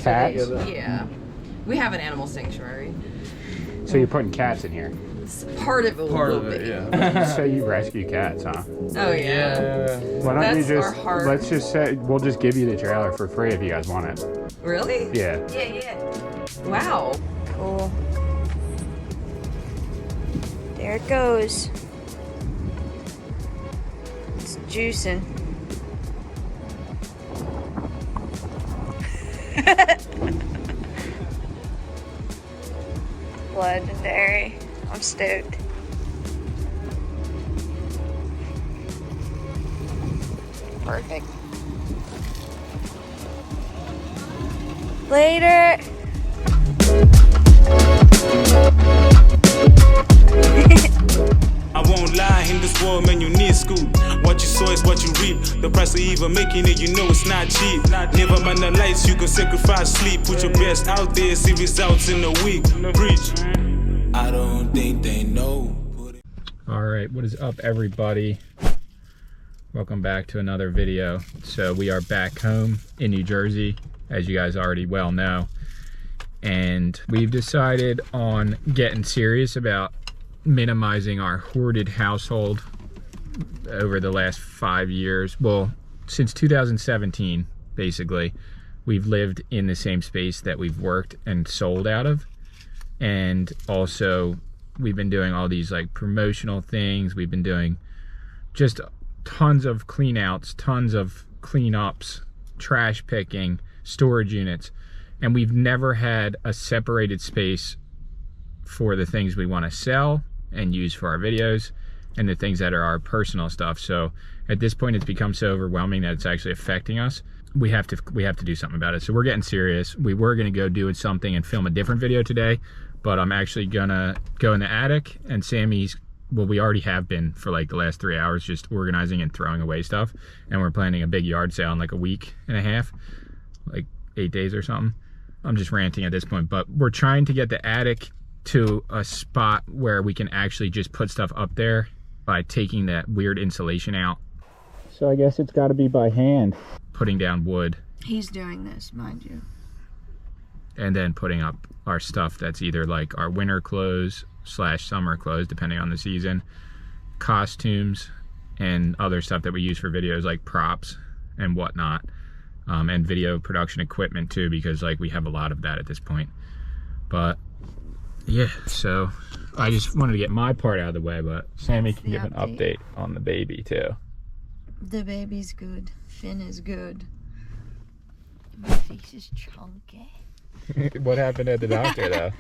Cats? Yeah. We have an animal sanctuary. So you're putting cats in here? Part of it will be. Yeah. So you rescue cats, huh? Oh, yeah. Why don't That's you our just, heart. let's just say, we'll just give you the trailer for free if you guys want it. Really? Yeah. Yeah. Wow. Cool. There it goes. It's juicing. Legendary. I'm stoked. Perfect. Later. I won't lie, in this world, man, you need school. What you sow is what you reap. The price of even making it, you know it's not cheap. Never mind the lights, you can sacrifice sleep. Put your best out there, see results in a week. Preach. I don't think they know. All right, what is up, everybody? Welcome back to another video. So we are back home in New Jersey, as you guys already well know. And we've decided on getting serious about minimizing our hoarded household over the last 5 years. Well, since 2017, basically, we've lived in the same space that we've worked and sold out of. And also, we've been doing all these like promotional things. We've been doing just tons of clean outs, tons of cleanups, trash picking, storage units. And we've never had a separated space for the things we want to sell and use for our videos and the things that are our personal stuff. So at this point, it's become so overwhelming that it's actually affecting us. We have to do something about it. So we're getting serious. We were going to go do something and film a different video today, but I'm actually gonna go in the attic, and Sammy's, well, we already have been for like the last 3 hours just organizing and throwing away stuff. And we're planning a big yard sale in like a week and a half, like 8 days or something. I'm just ranting at this point, but we're trying to get the attic to a spot where we can actually just put stuff up there by taking that weird insulation out. So I guess it's got to be by hand. Putting down wood. He's doing this, mind you. And then putting up our stuff that's either like our winter clothes / summer clothes, depending on the season, costumes, and other stuff that we use for videos like props and whatnot. And video production equipment too, because like we have a lot of that at this point. But yeah, so I just wanted to get my part out of the way, but Sammy can give an update on the baby too. The baby's good. Finn is good. My face is chunky. What happened at the doctor though?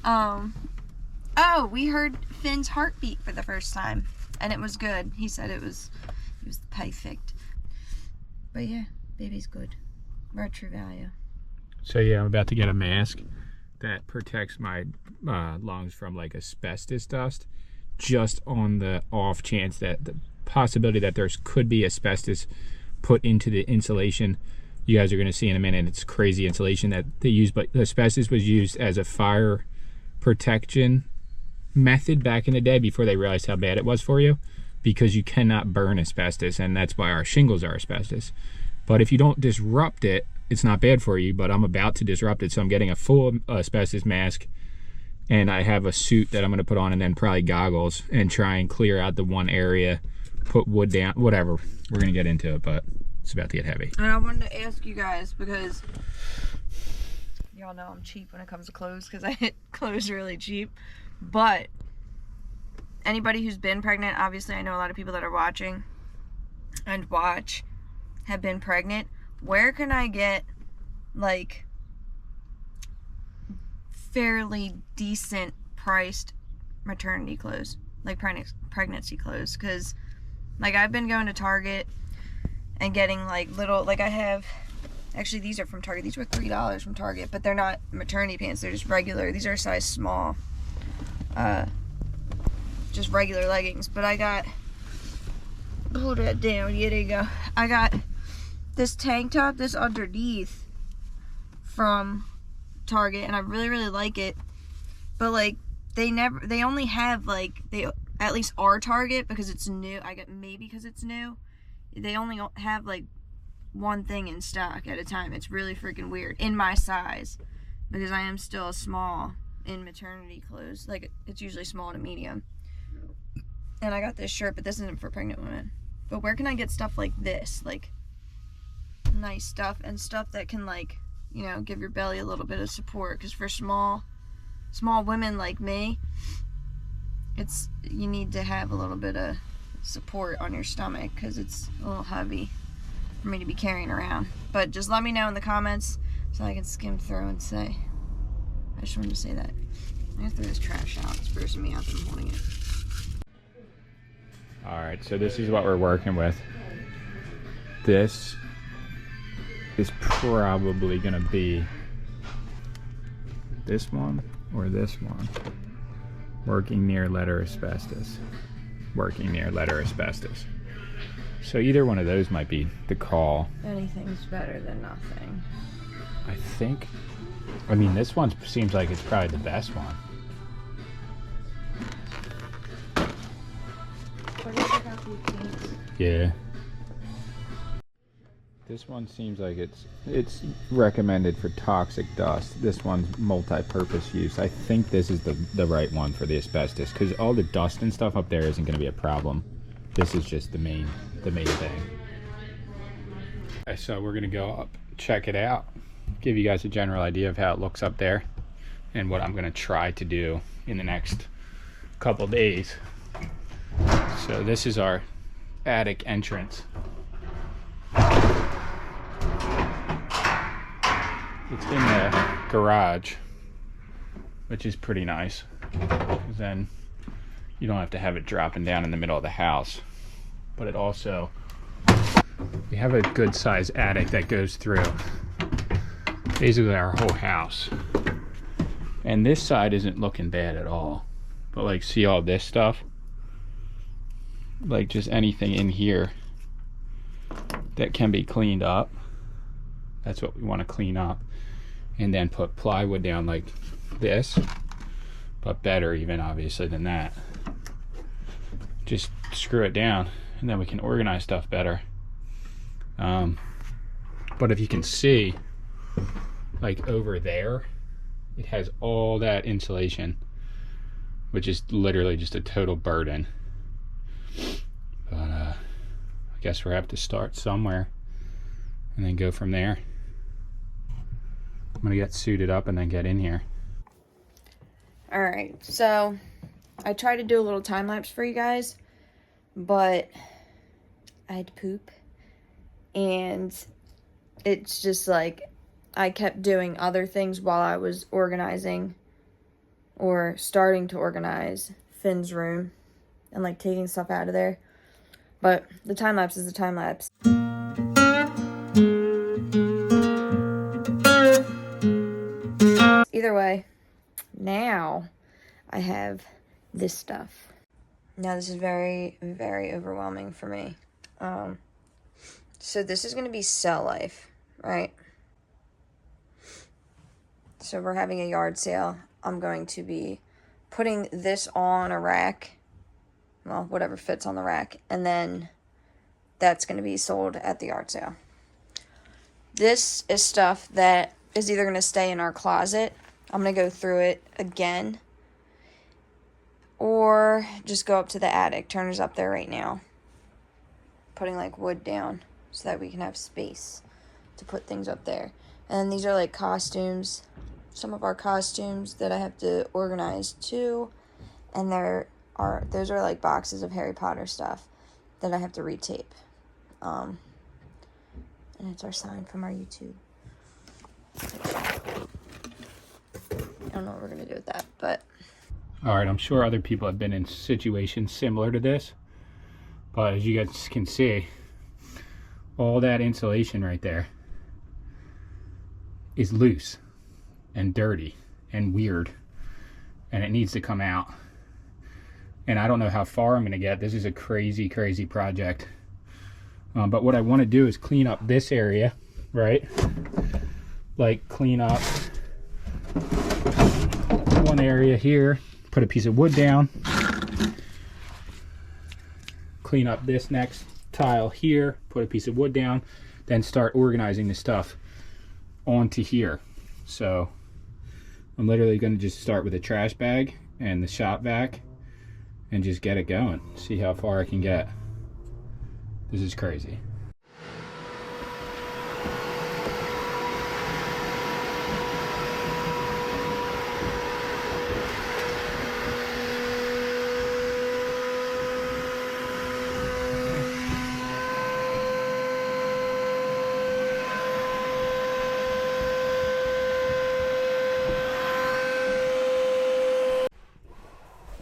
Oh, we heard Finn's heartbeat for the first time, and it was good. He said it was perfect. But yeah, baby's good. We're at True Value. So yeah, I'm about to get a mask that protects my lungs from like asbestos dust, just on the off chance that the possibility that there could be asbestos put into the insulation. You guys are going to see in a minute, it's crazy insulation that they use, but the asbestos was used as a fire protection method back in the day before they realized how bad it was for you, because you cannot burn asbestos, and that's why our shingles are asbestos. But if you don't disrupt it, it's not bad for you. But I'm about to disrupt it, so I'm getting a full asbestos mask, and I have a suit that I'm going to put on, and then probably goggles, and try and clear out the one area, put wood down, whatever. We're going to get into it, but it's about to get heavy. And I wanted to ask you guys, because y'all know I'm cheap when it comes to clothes, because I hit clothes really cheap. But anybody who's been pregnant, obviously I know a lot of people that are watching and watch have been pregnant. Where can I get like fairly decent priced maternity clothes, like pregnancy clothes? Because like I've been going to Target and getting like little, like I have, actually these are from Target, these were $3 from Target, but they're not maternity pants, they're just regular, these are a size small, just regular leggings. But I got, hold that down, yeah, there you go, I got this tank top, this underneath from Target, and I really like it. But like they only have like, they at least our Target, because it's new, I got, maybe because it's new, they only have like one thing in stock at a time. It's really freaking weird in my size, because I am still small in maternity clothes. Like, it's usually small to medium. And I got this shirt, but this isn't for pregnant women. But where can I get stuff like this? Like, nice stuff, and stuff that can, like, you know, give your belly a little bit of support. Because for small women like me, you need to have a little bit of support on your stomach, because it's a little heavy for me to be carrying around. But just let me know in the comments so I can skim through and say. I just wanted to say that. I'm gonna throw this trash out. It's grossing me out that I'm holding it. Alright, so this is what we're working with. This is probably gonna be this one or this one. Working near letter asbestos. Working near letter asbestos. So either one of those might be the call. Anything's better than nothing. I think, I mean, this one seems like it's probably the best one. Yeah. This one seems like it's recommended for toxic dust. This one's multi-purpose use. I think this is the right one for the asbestos, because all the dust and stuff up there isn't going to be a problem. This is just the main thing. Okay, so we're going to go up, check it out, give you guys a general idea of how it looks up there, and what I'm going to try to do in the next couple days. So this is our attic entrance. It's in the garage, which is pretty nice, because then you don't have to have it dropping down in the middle of the house. But it also, we have a good size attic that goes through basically our whole house. And this side isn't looking bad at all. But like, see all this stuff? Like, just anything in here that can be cleaned up. That's what we want to clean up. And then put plywood down like this, but better even obviously than that. Just screw it down, and then we can organize stuff better. But if you can see, like over there, it has all that insulation, which is literally just a total burden. But I guess we'll have to start somewhere and then go from there. I'm gonna get suited up and then get in here. Alright, so I tried to do a little time lapse for you guys, but I had to poop, and it's just like I kept doing other things while I was organizing or starting to organize Finn's room and like taking stuff out of there. But the time lapse is the time lapse. Either way, now I have this stuff. Now this is very, very overwhelming for me. So this is going to be Cell Life, right? So we're having a yard sale. I'm going to be putting this on a rack. Well, whatever fits on the rack. And then that's going to be sold at the yard sale. This is stuff that is either going to stay in our closet. I'm going to go through it again. Or just go up to the attic. Turner's up there right now. Putting like wood down so that we can have space to put things up there. And these are like costumes. Some of our costumes that I have to organize too. And those are like boxes of Harry Potter stuff that I have to retape. And it's our sign from our YouTube. I don't know what we're gonna do with that, but. All right, I'm sure other people have been in situations similar to this, but as you guys can see, all that insulation right there is loose and dirty and weird, and it needs to come out. And I don't know how far I'm gonna get. This is a crazy, crazy project. But what I wanna do is clean up this area, right? Like clean up one area here, put a piece of wood down, clean up this next tile here, put a piece of wood down, then start organizing the stuff onto here. So I'm literally going to just start with a trash bag and the shop vac and just get it going. See how far I can get. This is crazy.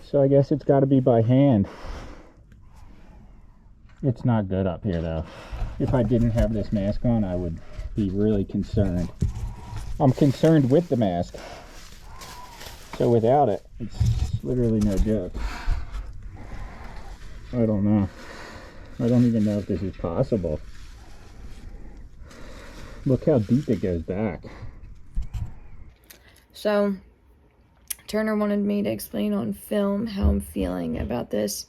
So I guess it's got to be by hand. It's not good up here though. If I didn't have this mask on, I would be really concerned. I'm concerned with the mask. So without it, it's literally no joke. I don't know. I don't even know if this is possible. Look how deep it goes back. So Turner wanted me to explain on film how I'm feeling about this.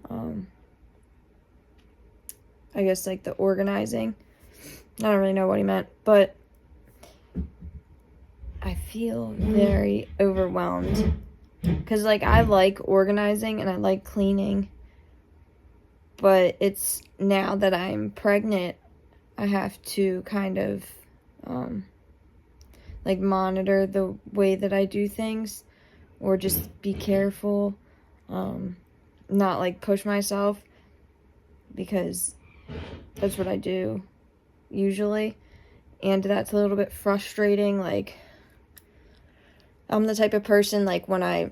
I guess like the organizing. I don't really know what he meant, but I feel very overwhelmed. Because like I like organizing and I like cleaning. But it's now that I'm pregnant, I have to kind of like monitor the way that I do things, or just be careful, not like push myself, because that's what I do usually, and that's a little bit frustrating. Like, I'm the type of person, like, when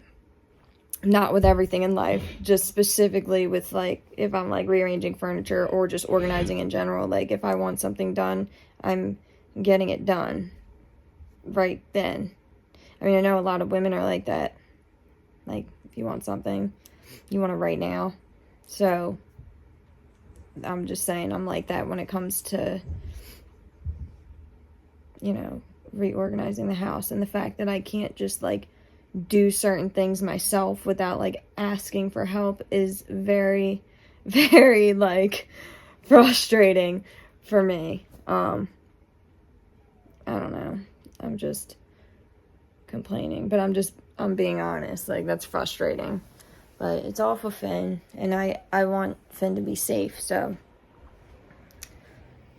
not with everything in life, just specifically with, like, if I'm, like, rearranging furniture or just organizing in general, like, if I want something done, I'm getting it done right then. I mean, I know a lot of women are like that. Like, if you want something, you want it right now. So I'm just saying I'm like that when it comes to, you know, reorganizing the house, and the fact that I can't just like do certain things myself without like asking for help is very, very like frustrating for me. I don't know. I'm just complaining, but I'm being honest. Like, that's frustrating. But it's all for Finn, and I want Finn to be safe, so,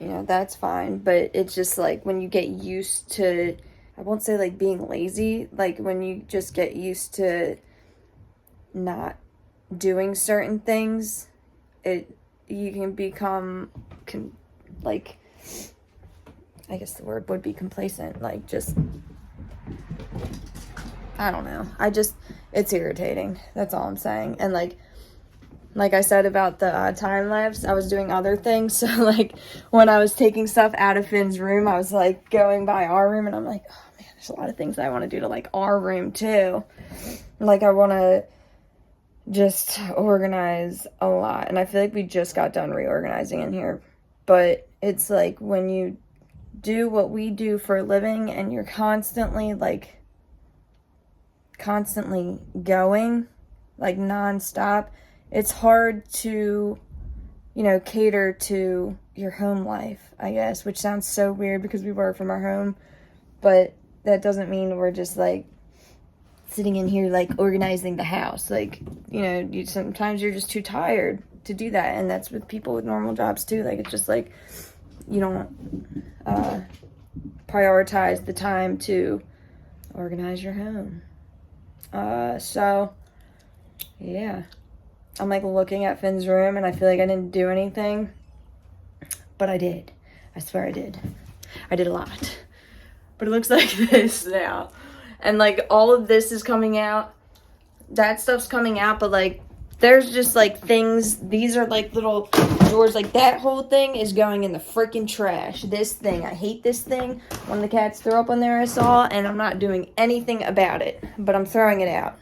you know, that's fine. But it's just, like, when you get used to, I won't say, like, being lazy, like, when you just get used to not doing certain things, you can become, like, I guess the word would be complacent, like, just, I don't know. It's irritating. That's all I'm saying. And like I said about the time lapse, I was doing other things. So like when I was taking stuff out of Finn's room, I was like going by our room, and I'm like, oh man, there's a lot of things that I want to do to like our room too. Like, I want to just organize a lot. And I feel like we just got done reorganizing in here. But it's like when you do what we do for a living and you're constantly going, like, non-stop, it's hard to, you know, cater to your home life, I guess, which sounds so weird because we work from our home, but that doesn't mean we're just, like, sitting in here, like, organizing the house. Like, you know, sometimes you're just too tired to do that, and that's with people with normal jobs, too. Like, it's just, like, you don't prioritize the time to organize your home. So, yeah. I'm, like, looking at Finn's room, and I feel like I didn't do anything. But I did. I swear I did. I did a lot. But it looks like this now. And, like, all of this is coming out. That stuff's coming out, but, like, there's just, like, things. These are, like, little drawers. Like, that whole thing is going in the freaking trash. This thing. I hate this thing. One of the cats threw up on there, I saw, and I'm not doing anything about it. But I'm throwing it out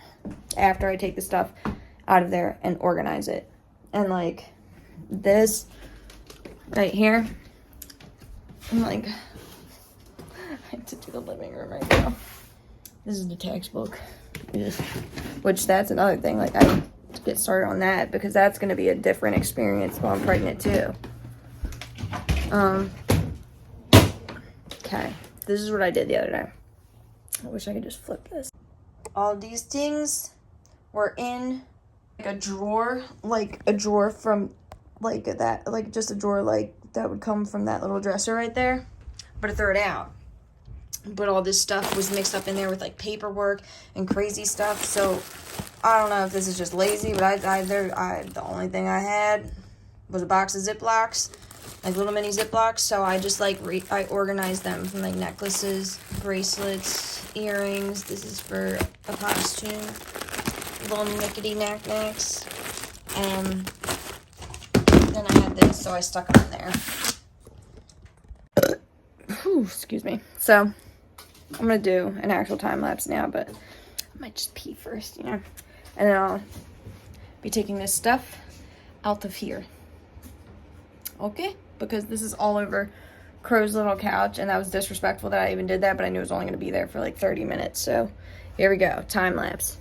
after I take the stuff out of there and organize it. And, like, this right here, I'm like, I have to do the living room right now. This is the textbook. Which, that's another thing. Like, I get started on that because that's going to be a different experience while I'm pregnant, too. Okay, this is what I did the other day. I wish I could just flip this. All these things were in like a drawer from like that, like just a drawer like that would come from that little dresser right there. But I threw it out. But all this stuff was mixed up in there with like paperwork and crazy stuff. So I don't know if this is just lazy, but the only thing I had was a box of Ziplocs, like little mini Ziplocs. So I just like I organized them from like necklaces, bracelets, earrings. This is for a costume, little knickety knicks. And then I had this, so I stuck them in there. Whew, excuse me. So I'm gonna do an actual time lapse now, but I might just pee first, you know, and then I'll be taking this stuff out of here. Okay, because this is all over Crow's little couch, and that was disrespectful that I even did that, but I knew it was only gonna be there for like 30 minutes. So here we go, time lapse.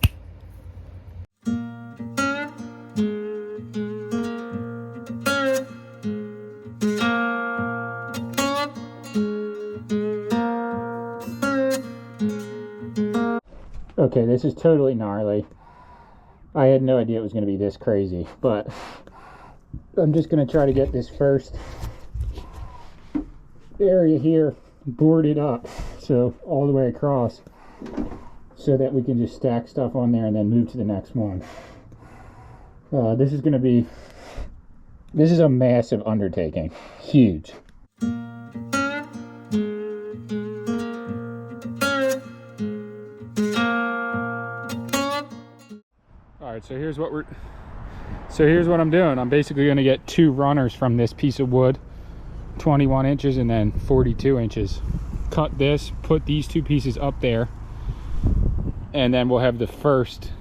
Okay, this is totally gnarly. I had no idea it was going to be this crazy, but I'm just going to try to get this first area here boarded up, so all the way across, so that we can just stack stuff on there and then move to the next one. This is a massive undertaking. Huge. Alright, so here's what I'm doing. I'm basically going to get 2 runners from this piece of wood, 21 inches and then 42 inches. Cut this, put these 2 pieces up there, and then we'll have the first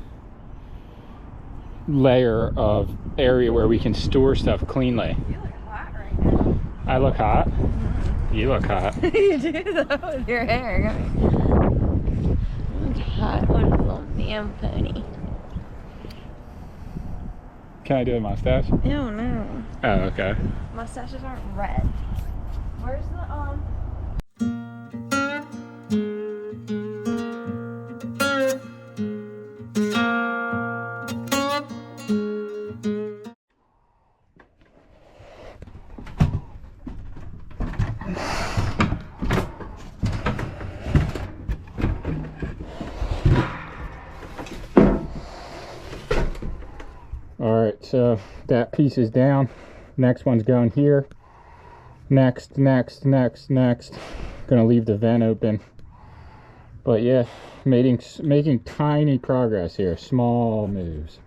layer of area where we can store stuff cleanly. You look hot right now. I look hot? You look hot. You do though with your hair. You look hot. What a little man pony. Can I do a mustache? Ew, no. Oh, okay. Mustaches aren't red. Where's the Alright, so that piece is down. Next one's going here. Next. Gonna leave the vent open. But yeah, making tiny progress here. Small moves.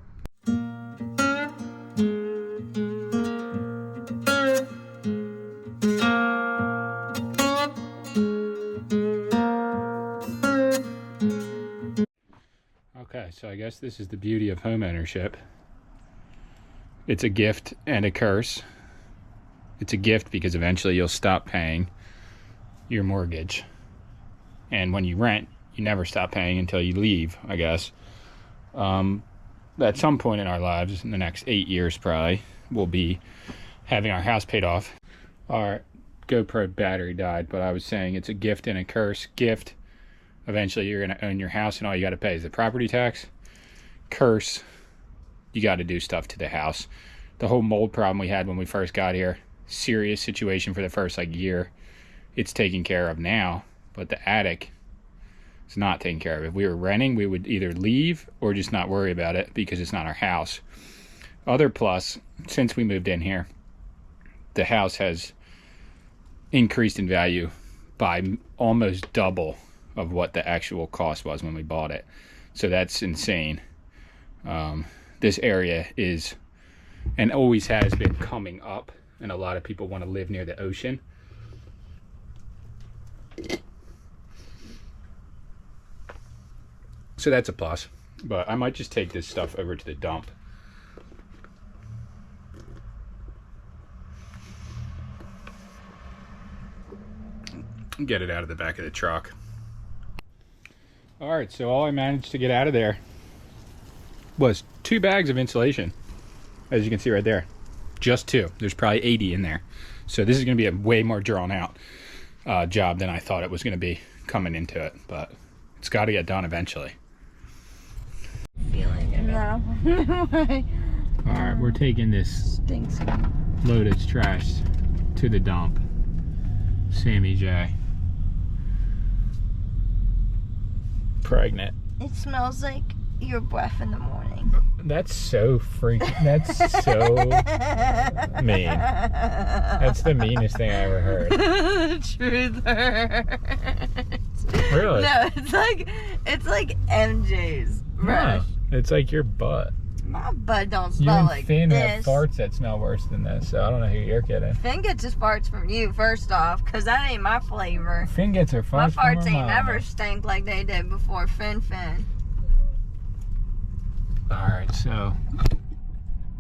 Okay, so I guess this is the beauty of home ownership. It's a gift and a curse. It's a gift because eventually you'll stop paying your mortgage. And when you rent, you never stop paying until you leave, I guess. At some point in our lives, in the next 8 years probably, we'll be having our house paid off. Our GoPro battery died, but I was saying it's a gift and a curse. Gift, eventually you're going to own your house and all you got to pay is the property tax. Curse, you got to do stuff to the house. The whole mold problem we had when we first got here, serious situation for the first year. It's taken care of now, but the attic is not taken care of. If we were renting, we would either leave or just not worry about it because it's not our house. Other plus, since we moved in here, the house has increased in value by almost double of what the actual cost was when we bought it. So that's insane. This area is and always has been coming up, and a lot of people want to live near the ocean. So that's a plus, but I might just take this stuff over to the dump. Get it out of the back of the truck. All right, so all I managed to get out of there was 2 bags of insulation, as you can see right there. Just 2. There's probably 80 in there. So this is going to be a way more drawn out job than I thought it was going to be coming into it, but it's got to get done eventually. Feeling it. No. All right, we're taking this Stinks. loaded trash to the dump. Sammy J. Pregnant. It smells like your breath in the morning. That's so that's so mean. That's the meanest thing I ever heard. Truth hurts. Really? No, it's like MJ's breath. No, it's like your butt. My butt don't You smell and like Finn have this. farts that smell worse than this, so I don't know who you're kidding. Finn gets his farts from you, first off, because that ain't my flavor. Finn gets her My farts from farts her ain't mom. never stank like they did before. Finn. Alright, so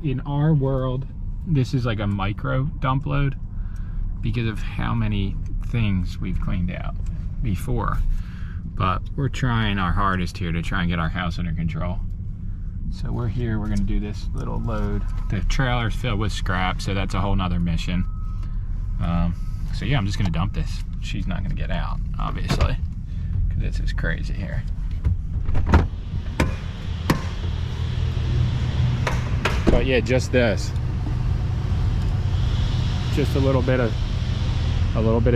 in our world, this is like a micro dump load because of how many things we've cleaned out before. But we're trying our hardest here to try and get our house under control. So we're here, we're gonna do this little load. The trailer's filled with scrap, so that's a whole nother mission. So yeah, I'm just gonna dump this. She's not gonna get out, obviously, because this is crazy here. But yeah, just this. Just a little bit of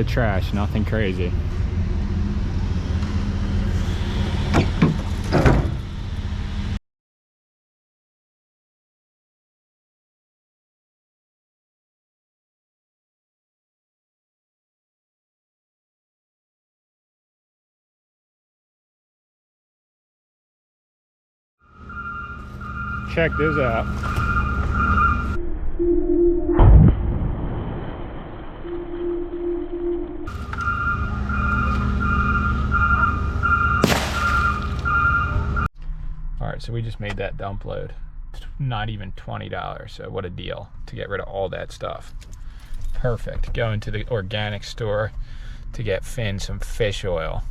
trash, nothing crazy. Check this out. Alright, so we just made that dump load. Not even $20, so what a deal to get rid of all that stuff. Perfect. Going to the organic store to get Finn some fish oil.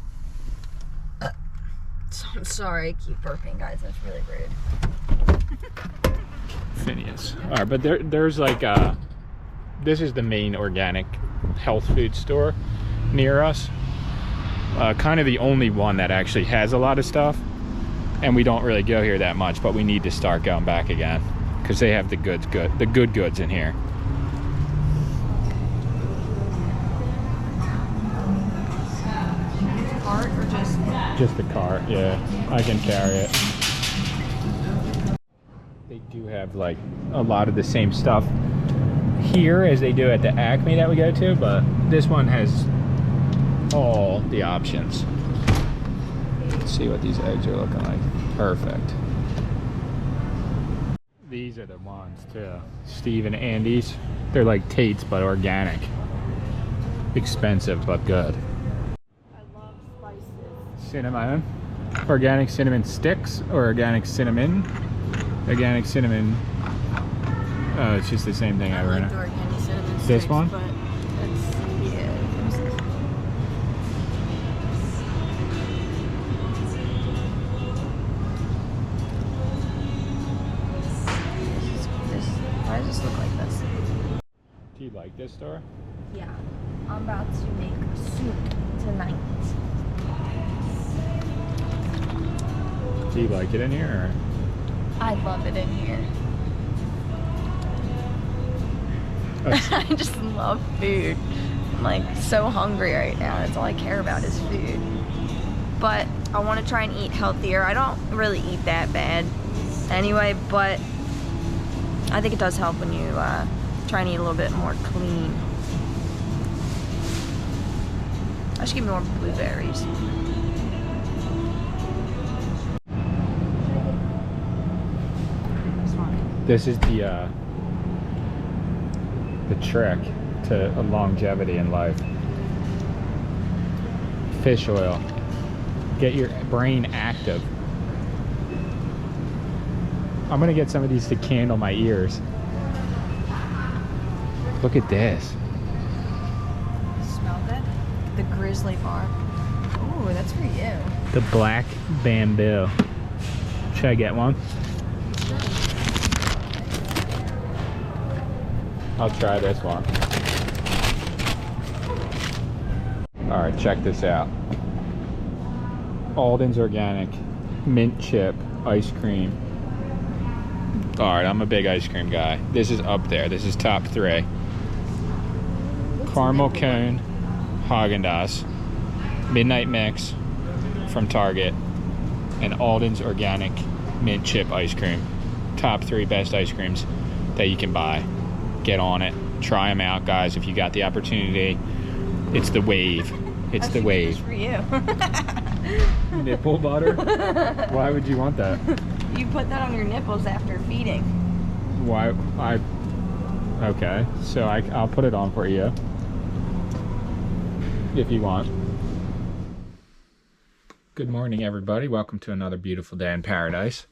I'm sorry, I keep burping, guys. That's really rude. Phineas. Alright, but there's like this is the main organic health food store near us. Kind of the only one that actually has a lot of stuff. And we don't really go here that much, but we need to start going back again because they have the good goods in here. Cart or Just the cart, yeah. I can carry it. They do have like a lot of the same stuff here as they do at the Acme that we go to, but this one has all the options. Let's see what these eggs are looking like. Perfect. These are the ones too. Steve and Andy's. They're like Tate's but organic. Expensive but good. I love spices. Cinnamon. Organic cinnamon sticks or organic cinnamon? Organic cinnamon. Oh, it's just the same thing I over like now. the organic cinnamon This sticks, one? But that's, yeah. Why does this look like this? Do you like this store? Yeah. I'm about to make soup tonight. Do you like it in here? Or? I love it in here. I just love food. I'm like so hungry right now. That's all I care about is food. But I want to try and eat healthier. I don't really eat that bad anyway, but I think it does help when you try and eat a little bit more clean. I should get more blueberries. This is the trick to longevity in life. Fish oil. Get your brain active. I'm gonna get some of these to candle my ears. Look at this. Smell good? The grizzly bar. Ooh, that's for you. The black bamboo. Should I get one? I'll try this one. All right, check this out. Alden's Organic mint chip ice cream. All right, I'm a big ice cream guy. This is up there. This is top 3. Caramel cone, Haagen-Dazs, Midnight Mix from Target, and Alden's Organic mint chip ice cream. Top 3 best ice creams that you can buy. Get on it. Try them out, guys, if you got the opportunity. It's the wave. It's the wave. For you. Nipple butter? Why would you want that? You put that on your nipples after feeding. Why? Okay, so I'll put it on for you if you want. Good morning, everybody. Welcome to another beautiful day in paradise.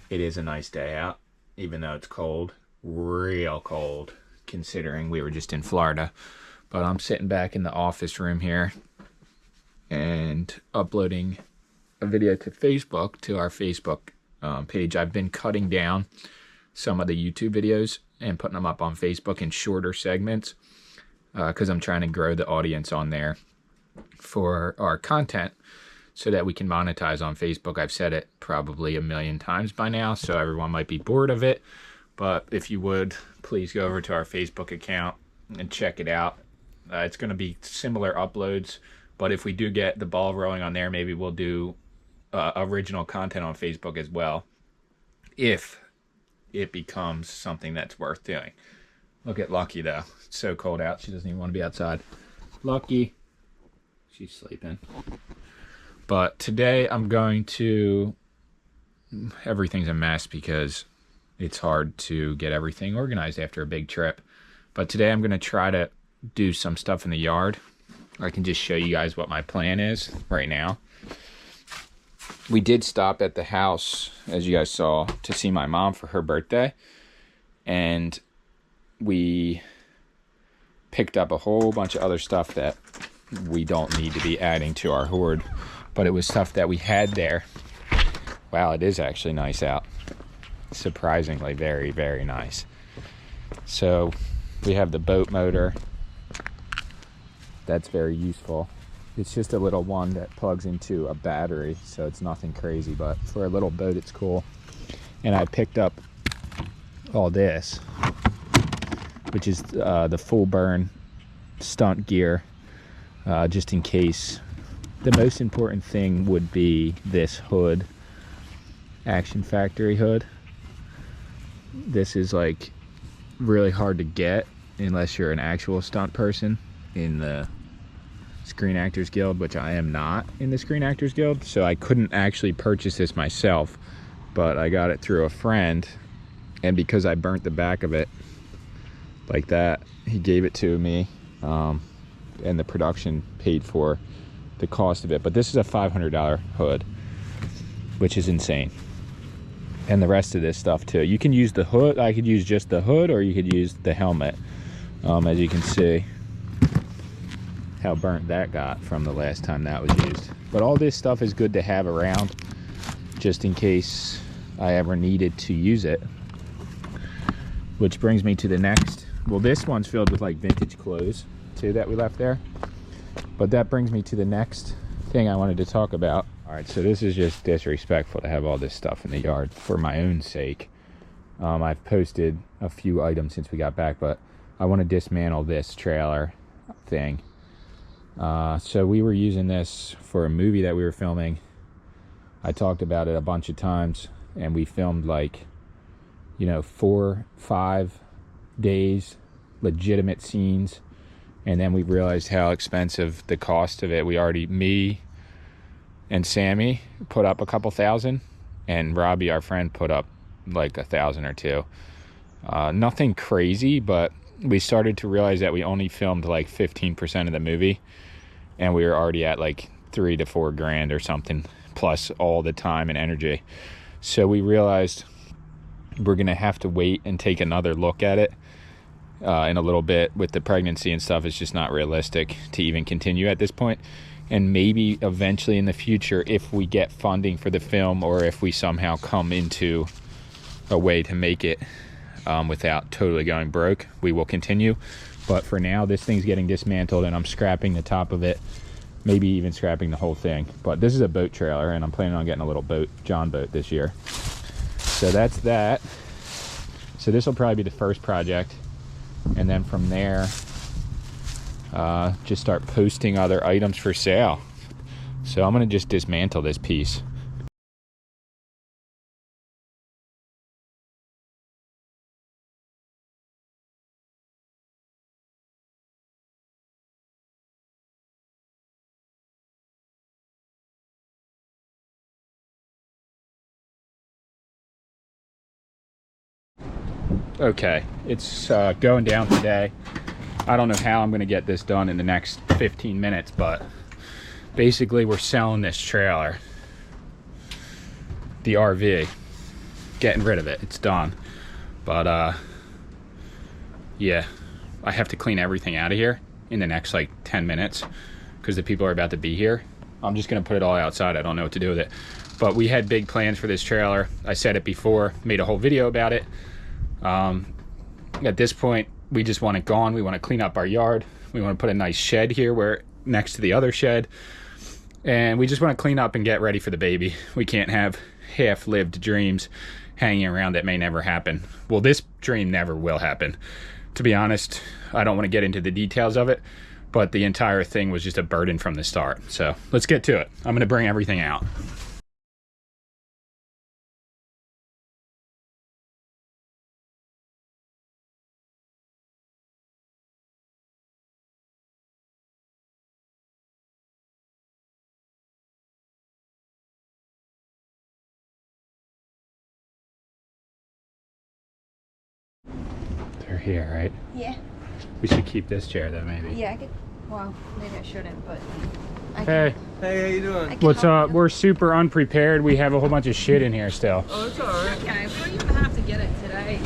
It is a nice day out, even though it's cold, real cold, considering we were just in Florida. But I'm sitting back in the office room here and uploading a video to Facebook, to our Facebook page. I've been cutting down some of the YouTube videos and putting them up on Facebook in shorter segments because I'm trying to grow the audience on there for our content so that we can monetize on Facebook. I've said it probably a million times by now, so everyone might be bored of it. But if you would, please go over to our Facebook account and check it out. It's going to be similar uploads, but if we do get the ball rolling on there, maybe we'll do original content on Facebook as well, if it becomes something that's worth doing. Look at Lucky, though. It's so cold out. She doesn't even want to be outside. Lucky. She's sleeping. But today I'm going to... Everything's a mess because it's hard to get everything organized after a big trip. But today I'm going to try to do some stuff in the yard. I can just show you guys what my plan is right now. We did stop at the house, as you guys saw, to see my mom for her birthday. And we picked up a whole bunch of other stuff that we don't need to be adding to our hoard. But it was stuff that we had there. Wow, it is actually nice out. Surprisingly very, very nice. So we have the boat motor. That's very useful. It's just a little one that plugs into a battery, so it's nothing crazy, but for a little boat it's cool. And I picked up all this, which is the full burn stunt gear, just in case. The most important thing would be this hood, Action Factory hood. This is like really hard to get unless you're an actual stunt person in the Screen Actors Guild, which I am not in the Screen Actors Guild, so I couldn't actually purchase this myself, but I got it through a friend, and because I burnt the back of it like that, he gave it to me, and the production paid for the cost of it. But this is a $500 hood, which is insane. And the rest of this stuff too. You can use the hood. I could use just the hood, or you could use the helmet. As you can see how burnt that got from the last time that was used. But all this stuff is good to have around just in case I ever needed to use it. Which brings me to the next. Well, this one's filled with like vintage clothes too that we left there. But that brings me to the next thing I wanted to talk about. All right, so this is just disrespectful to have all this stuff in the yard for my own sake. I've posted a few items since we got back, but I want to dismantle this trailer thing. So we were using this for a movie that we were filming. I talked about it a bunch of times, and we filmed like, 4-5 days, legitimate scenes. And then we realized how expensive the cost of it. Me and Sammy put up a couple thousand, and Robbie, our friend, put up like $1,000 or $2,000. Nothing crazy, but we started to realize that we only filmed like 15% of the movie, and we were already at like $3,000 to $4,000 or something, plus all the time and energy. So we realized we're gonna have to wait and take another look at it in a little bit. With the pregnancy and stuff, it's just not realistic to even continue at this point. And maybe eventually in the future, if we get funding for the film, or if we somehow come into a way to make it without totally going broke, we will continue. But for now, this thing's getting dismantled and I'm scrapping the top of it, maybe even scrapping the whole thing. But this is a boat trailer and I'm planning on getting a little boat, John boat, this year. So that's that. So this will probably be the first project, and then from there just start posting other items for sale. So I'm gonna just dismantle this piece. Okay, it's going down today. I don't know how I'm gonna get this done in the next 15 minutes, but basically we're selling this trailer, the RV, getting rid of it. It's done. But yeah, I have to clean everything out of here in the next like 10 minutes because the people are about to be here. I'm just gonna put it all outside. I don't know what to do with it. But we had big plans for this trailer. I said it before, made a whole video about it. At this point, we just want it gone. We want to clean up our yard. We want to put a nice shed here where next to the other shed. And we just want to clean up and get ready for the baby. We can't have half-lived dreams hanging around that may never happen. Well, this dream never will happen. To be honest, I don't want to get into the details of it, but the entire thing was just a burden from the start. So let's get to it. I'm going to bring everything out. They're here, right? Yeah. We should keep this chair though, maybe. Yeah, I could. Well, maybe I shouldn't, but. Hey. Hey, how you doing? What's up? We're super unprepared. We have a whole bunch of shit in here still. Oh, it's alright. Okay, we don't even have to get it today.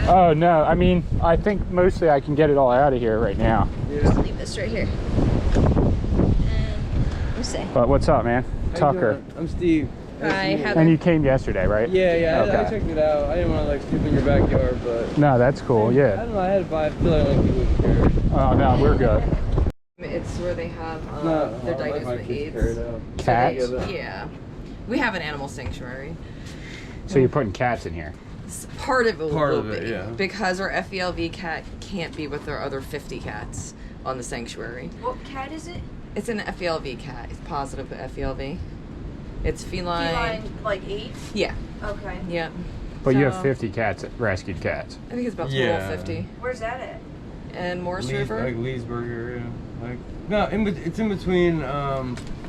Oh no, I mean, I think mostly I can get it all out of here right now. Just leave this right here. And we'll see. But what's up, man? How you Tucker. doing? I'm Steve. Hi, Nice to meet Heather. And you came yesterday, right? you. Yeah, Okay. I checked it out. I didn't want to like sleep in your backyard, but No, that's cool, I yeah. don't know. I had a vibe. I feel like you would care. Oh no, we're good. It's where they have No, their I like my diagnosed with kids carried AIDS. out. Cats? So yeah. We have an animal sanctuary. So you're putting cats in here? Part of it Part will of it, be, yeah. because our FELV cat can't be with our other 50 cats on the sanctuary. What cat is it? It's an FELV cat. It's positive for FELV. It's feline. Feline, like 8? Yeah. Okay. Yeah. But you have So- 50 cats, rescued cats. I think it's about Yeah. 50. Where's that at? And Morris River. Like Leesburg area. Like no, it's in between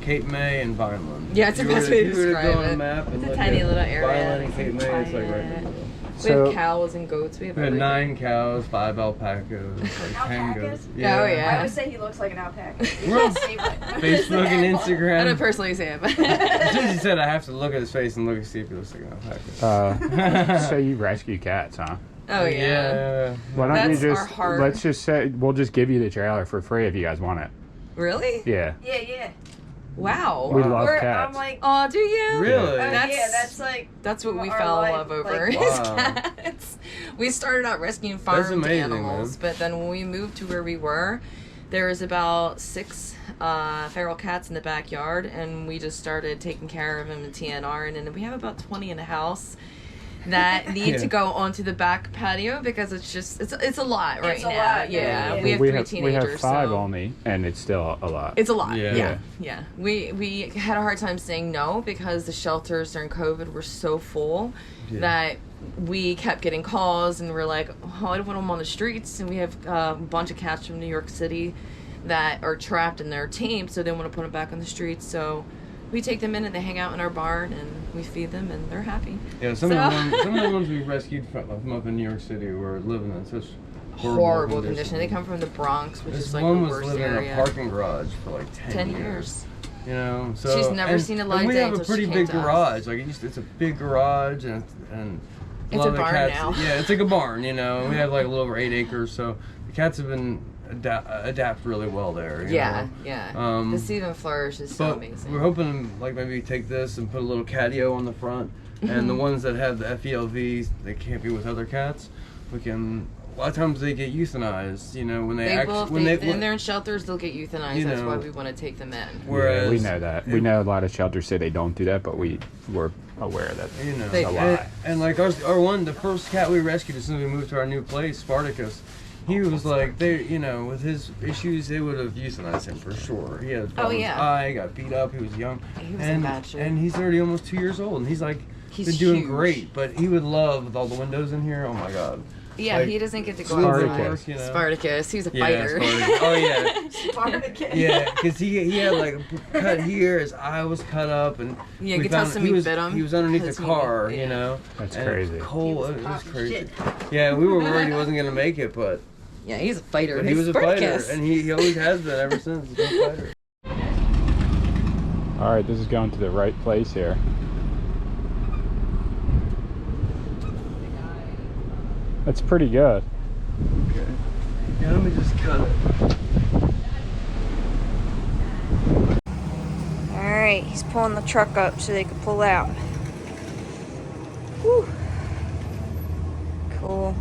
Cape May and Vineland. Yeah, it's the If you best were way to if you were describe go on it. a map and It's a look tiny at little area. Vineland and Nice Cape and May, it's like right quiet. in the middle. We So- have cows and goats. We have We had everything. 9 cows, 5 alpacas, like 10 Alpacas? goats. Oh, yeah. I always say he looks like an alpaca. You We're can't see what. Facebook and I don't Instagram. personally say it, but As soon as you said I have to look at his face and look and see if he looks like an alpaca. So you rescue cats, huh? oh yeah. Why don't That's you our just, heart. let's just say, we'll just give you the trailer for free if you guys want it. Really? Yeah. Yeah. Wow. We love Or, cats. I'm like, Oh, do you? Really? That's like. That's what we our fell in life, love like, over. is wow. cats. We started out rescuing farmed amazing, animals, man. but then when we moved to where we were, there was about 6 feral cats in the backyard, and we just started taking care of them and TNR, and then we have about 20 in the house that need Yeah. to go onto the back patio because it's just it's a lot right It's a now. lot, Yeah, yeah. we have we 3 have, teenagers. we have 5 so only, and it's still a lot. it's a lot. Yeah. Yeah. We had a hard time saying no because the shelters during COVID were so full that we kept getting calls and we're like, oh, I don't want them on the streets. And we have a bunch of cats from New York City that are trapped in their team, so they want to put them back on the streets. So we take them in and they hang out in our barn and we feed them and they're happy. Yeah, some of the ones we rescued from up in New York City were living in such Horrible condition. They come from the Bronx, which This is like one the was worst living area. in a parking garage for like 10 years. You know, so She's never seen a light and we day have a until she pretty came big to us. garage. Like it's a big garage and It's lot a of the barn cats, now. Yeah, it's like a barn. You know, we have like a little over 8 acres, so the cats have been adapt really well there. You know? The Stephen Flourish is so But amazing. we're hoping to like maybe take this and put a little catio on the front, and the ones that have the FELVs, they can't be with other cats. We can a lot of times they get euthanized, you know, when they when they're in shelters, they'll get euthanized. You That's know, why we want to take them in. Whereas, yeah, we know that. We know a lot of shelters say they don't do that, but we're aware that you know, They- a lie. and like the first cat we rescued as soon as we moved to our new place, Spartacus. He was like, you know, with his issues, they would have euthanized him for sure. He had a problem with his eye, he got beat up, he was young. He was in bad shape. And he's already almost 2 years old, and he's like, He's been doing huge. great, but he would love with all the windows in here. Oh my God. Yeah, Like, he doesn't get to go Spartacus. outside. You know? Spartacus, he's a Yeah, fighter. Spartacus. Oh yeah. Spartacus. Yeah, because he had like a cut here, his eye was cut up, and Yeah, we you could tell found somebody he bit him. was underneath the 'cause he- car, yeah. you know. That's and crazy. It was cold. It was hot as crazy. shit. Yeah, we were worried he wasn't gonna make it, but Yeah, he's a fighter. he He's was a fighter, Spartacus. and he always has been ever since. He's been a fighter. All right, this is going to the right place here. That's pretty good. Okay. Yeah, let me just cut it. Alright, he's pulling the truck up so they can pull out. Whew. Cool.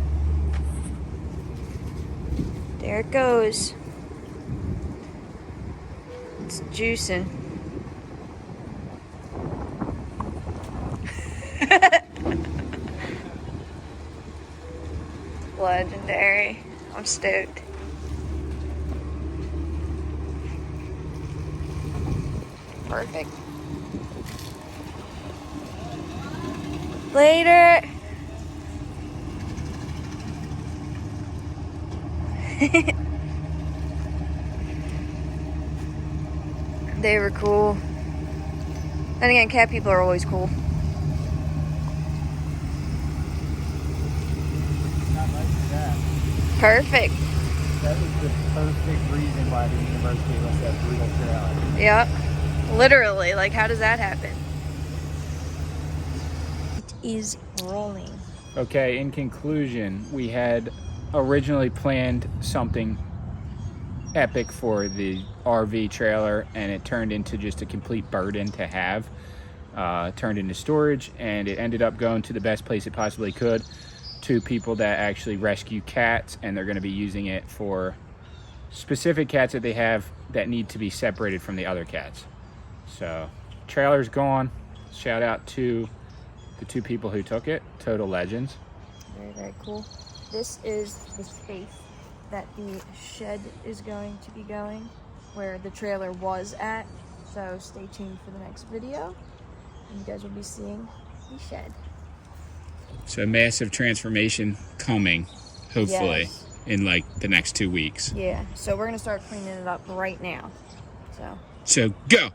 There it goes. It's juicing. Legendary. I'm stoked. Perfect. Later. They were cool. Then again, cat people are always cool. Perfect. That was the perfect reason why the university was that brutal trailer. Yep. Literally, like how does that happen? It is rolling. Okay, in conclusion, we had originally planned something epic for the RV trailer, and it turned into just a complete burden to have. Turned into storage, and it ended up going to the best place it possibly could, to people that actually rescue cats, and they're going to be using it for specific cats that they have that need to be separated from the other cats. So, trailer's gone. Shout out to the two people who took it, total legends. Very, very cool. This is the space that the shed is going to be going, where the trailer was at. So stay tuned for the next video. And you guys will be seeing the shed. So massive transformation coming, hopefully, Yes. in like the next 2 weeks. Yeah, so we're gonna start cleaning it up right now. So So go!